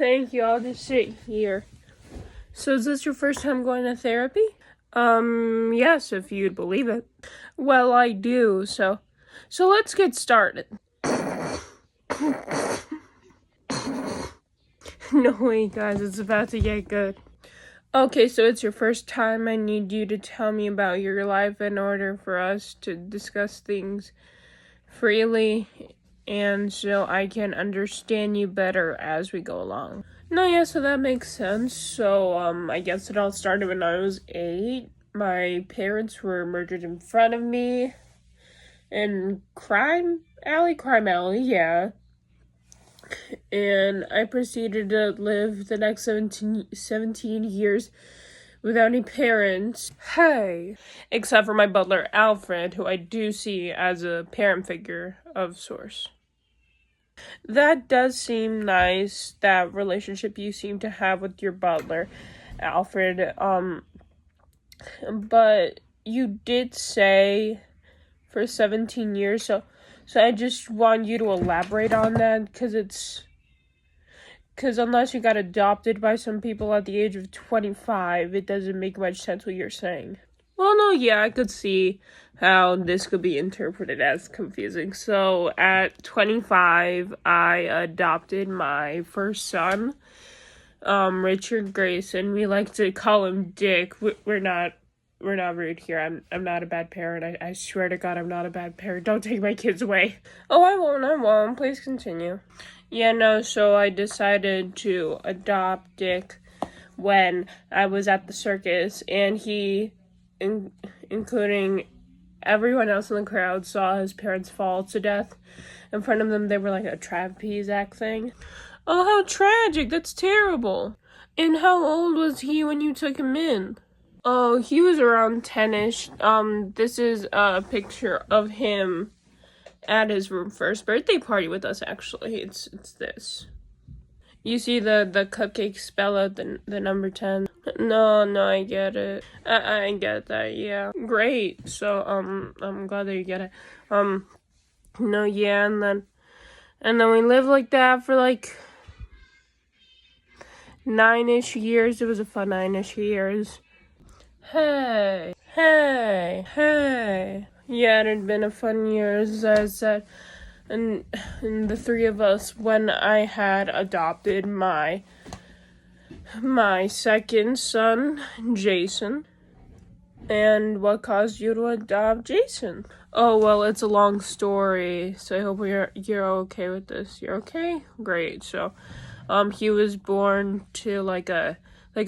Thank you. I'll just sit here. So is this your first time going to therapy? Yes, if you'd believe it. Well, I do, so let's get started. No way, guys, it's about to get good. Okay, so it's your first time. I need you to tell me about your life in order for us to discuss things freely and so I can understand you better as we go along. No, yeah, so that makes sense. So, I guess it all started when I was 8. My parents were murdered in front of me. In Crime Alley, yeah. And I proceeded to live the next 17 years without any parents. Hey! Except for my butler, Alfred, who I do see as a parent figure of sorts. That does seem nice, that relationship you seem to have with your butler, Alfred. But you did say for 17 years, so I just want you to elaborate on that, because unless you got adopted by some people at the age of 25, it doesn't make much sense what you're saying. Well, no, yeah, I could see how this could be interpreted as confusing. So, at 25, I adopted my first son, Richard Grayson. We like to call him Dick. We're not rude here. I'm not a bad parent. I swear to God, I'm not a bad parent. Don't take my kids away. Oh, I won't. Please continue. Yeah, no, so I decided to adopt Dick when I was at the circus, and he, including everyone else in the crowd, saw his parents fall to death in front of them. They were like a trapeze act thing. Oh, how tragic. That's terrible. And how old was he when you took him in? Oh, he was around 10-ish. This is a picture of him at his first birthday party with us, actually. It's this. You see the cupcake spell out the number 10. No, I get it. I get that, yeah. Great. So, I'm glad that you get it. No, yeah, and then we lived like that for like 9-ish years. It was a fun 9-ish years. Hey. Yeah, it had been a fun year, as I said. And the three of us, when I had adopted my second son, Jason. And what caused you to adopt Jason? Oh, well, it's a long story, so I hope you're okay with this. You're okay? Great. So, he was born to like a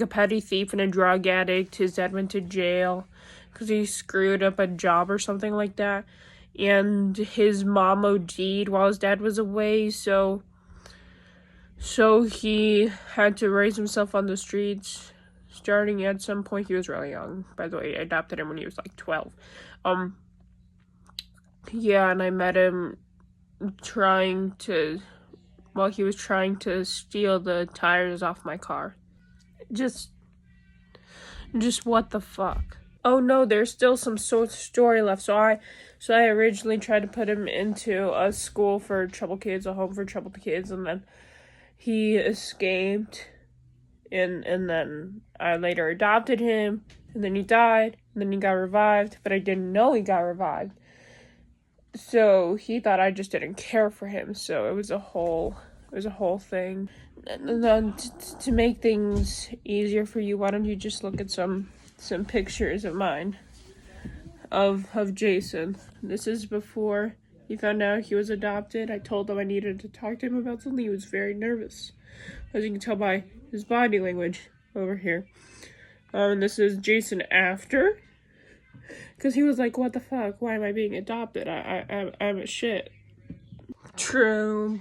petty thief and a drug addict. His dad went to jail because he screwed up a job or something like that. And his mom OD'd while his dad was away, so he had to raise himself on the streets. Starting at some point, he was really young. By the way, I adopted him when he was like 12. Yeah, and I met him while he was trying to steal the tires off my car. Just what the fuck? Oh no, there's still some story left. So I originally tried to put him into a school for troubled kids, a home for troubled kids, and then he escaped, and then I later adopted him, and then he died, and then he got revived, but I didn't know he got revived. So he thought I just didn't care for him, so it was a whole thing. And then to make things easier for you, why don't you just look at some pictures of mine of Jason. This is before he found out he was adopted. I told him I needed to talk to him about something. He was very nervous, as you can tell by his body language over here. And this is Jason after, because he was like, what the fuck, why am I being adopted? I'm a shit. True.